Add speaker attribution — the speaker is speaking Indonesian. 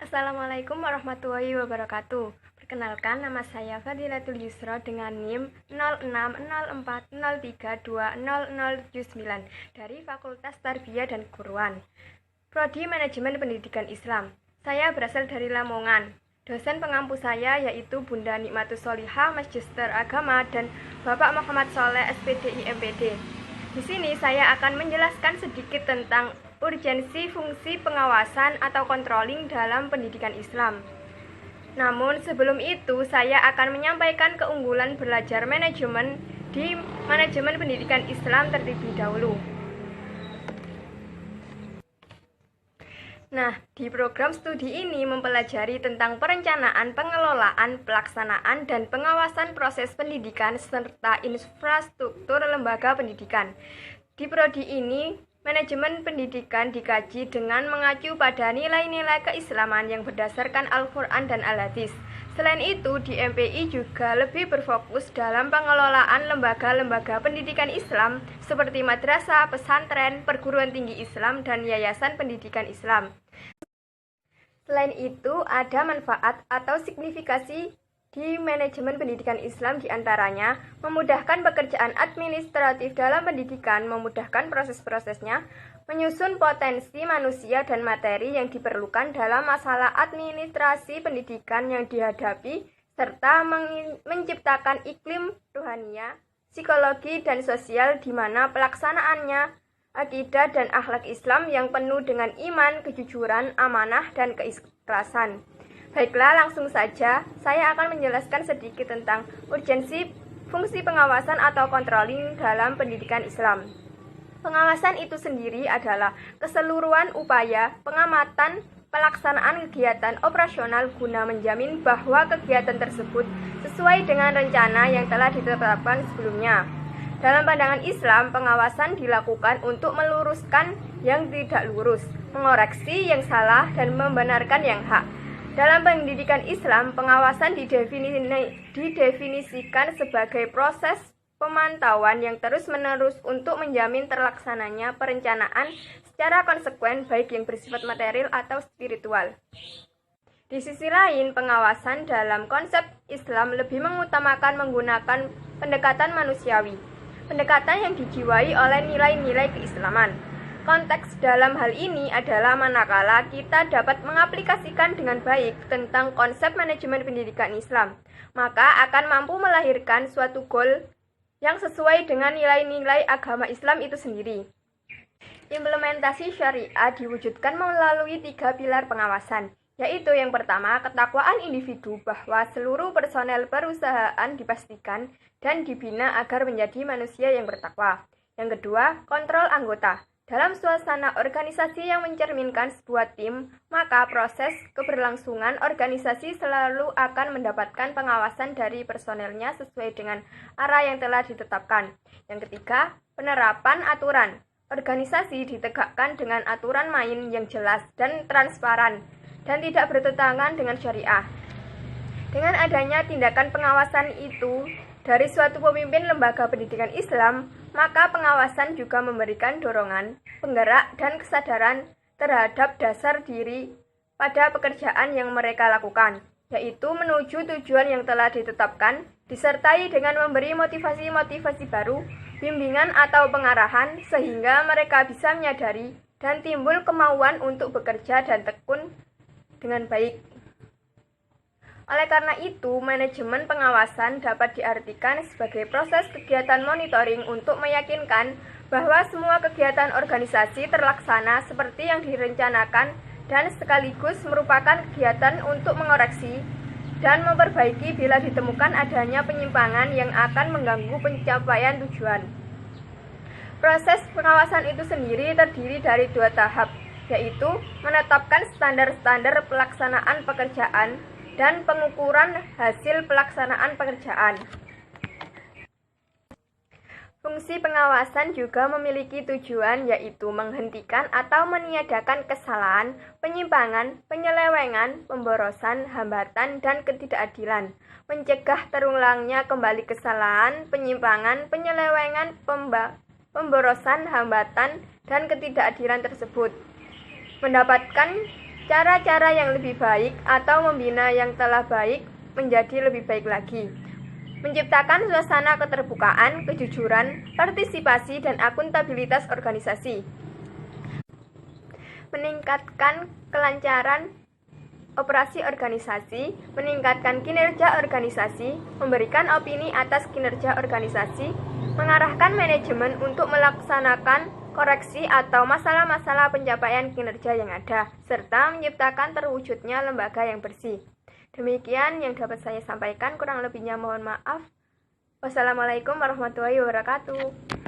Speaker 1: Assalamualaikum warahmatullahi wabarakatuh. Perkenalkan, nama saya Fadilatul Yusra dengan NIM 0604032009 dari Fakultas Tarbiyah dan Keguruan, Prodi Manajemen Pendidikan Islam. Saya berasal dari Lamongan. Dosen pengampu saya yaitu Bunda Nikmatus Solihah, Magister Agama, dan Bapak Muhammad Soleh, SPDI MPD. Di sini saya akan menjelaskan sedikit tentang urgensi fungsi pengawasan atau controlling dalam pendidikan Islam. Namun sebelum itu saya akan menyampaikan keunggulan belajar manajemen di manajemen pendidikan Islam terlebih dahulu. Nah, di program studi ini mempelajari tentang perencanaan, pengelolaan, pelaksanaan, dan pengawasan proses pendidikan serta infrastruktur lembaga pendidikan. Di prodi ini, manajemen pendidikan dikaji dengan mengacu pada nilai-nilai keislaman yang berdasarkan Al-Quran dan Al-Hadis. Selain itu, di MPI juga lebih berfokus dalam pengelolaan lembaga-lembaga pendidikan Islam seperti madrasah, pesantren, perguruan tinggi Islam, dan yayasan pendidikan Islam. Selain itu, ada manfaat atau signifikasi di manajemen pendidikan Islam diantaranya memudahkan pekerjaan administratif dalam pendidikan, memudahkan proses-prosesnya, menyusun potensi manusia dan materi yang diperlukan dalam masalah administrasi pendidikan yang dihadapi, serta menciptakan iklim ruhania, psikologi, dan sosial di mana pelaksanaannya akidah dan akhlak Islam yang penuh dengan iman, kejujuran, amanah, dan keikhlasan. Baiklah, langsung saja saya akan menjelaskan sedikit tentang urgensi fungsi pengawasan atau controlling dalam pendidikan Islam. Pengawasan itu sendiri adalah keseluruhan upaya pengamatan pelaksanaan kegiatan operasional guna menjamin bahwa kegiatan tersebut sesuai dengan rencana yang telah ditetapkan sebelumnya. Dalam pandangan Islam, pengawasan dilakukan untuk meluruskan yang tidak lurus, mengoreksi yang salah, dan membenarkan yang hak. Dalam pendidikan Islam, pengawasan didefinisikan sebagai proses pemantauan yang terus-menerus untuk menjamin terlaksananya perencanaan secara konsekuen baik yang bersifat material atau spiritual. Di sisi lain, pengawasan dalam konsep Islam lebih mengutamakan menggunakan pendekatan manusiawi, pendekatan yang dijiwai oleh nilai-nilai keislaman. Konteks dalam hal ini adalah manakala kita dapat mengaplikasikan dengan baik tentang konsep manajemen pendidikan Islam, maka akan mampu melahirkan suatu goal yang sesuai dengan nilai-nilai agama Islam itu sendiri. Implementasi syariah diwujudkan melalui 3 pilar pengawasan, yaitu yang pertama, ketakwaan individu bahwa seluruh personel perusahaan dipastikan dan dibina agar menjadi manusia yang bertakwa. Yang kedua, kontrol anggota. Dalam suasana organisasi yang mencerminkan sebuah tim, maka proses keberlangsungan organisasi selalu akan mendapatkan pengawasan dari personelnya sesuai dengan arah yang telah ditetapkan. Yang ketiga, penerapan aturan. Organisasi ditegakkan dengan aturan main yang jelas dan transparan dan tidak bertentangan dengan syariah. Dengan adanya tindakan pengawasan itu dari suatu pemimpin lembaga pendidikan Islam, maka pengawasan juga memberikan dorongan, penggerak, dan kesadaran terhadap dasar diri pada pekerjaan yang mereka lakukan, yaitu menuju tujuan yang telah ditetapkan, disertai dengan memberi motivasi-motivasi baru, bimbingan atau pengarahan, sehingga mereka bisa menyadari dan timbul kemauan untuk bekerja dan tekun dengan baik. Oleh karena itu, manajemen pengawasan dapat diartikan sebagai proses kegiatan monitoring untuk meyakinkan bahwa semua kegiatan organisasi terlaksana seperti yang direncanakan dan sekaligus merupakan kegiatan untuk mengoreksi dan memperbaiki bila ditemukan adanya penyimpangan yang akan mengganggu pencapaian tujuan. Proses pengawasan itu sendiri terdiri dari 2 tahap, yaitu menetapkan standar-standar pelaksanaan pekerjaan dan pengukuran hasil pelaksanaan pekerjaan. Fungsi pengawasan juga memiliki tujuan, yaitu menghentikan atau meniadakan kesalahan, penyimpangan, penyelewengan, pemborosan, hambatan, dan ketidakadilan, mencegah terulangnya kembali kesalahan, penyimpangan, penyelewengan, pemborosan, hambatan, dan ketidakadilan tersebut, mendapatkan cara-cara yang lebih baik atau membina yang telah baik menjadi lebih baik lagi. Menciptakan suasana keterbukaan, kejujuran, partisipasi, dan akuntabilitas organisasi. Meningkatkan kelancaran operasi organisasi, meningkatkan kinerja organisasi, memberikan opini atas kinerja organisasi, mengarahkan manajemen untuk melaksanakan koreksi atau masalah-masalah pencapaian kinerja yang ada, serta menciptakan terwujudnya lembaga yang bersih. Demikian yang dapat saya sampaikan, kurang lebihnya mohon maaf. Wassalamualaikum warahmatullahi wabarakatuh.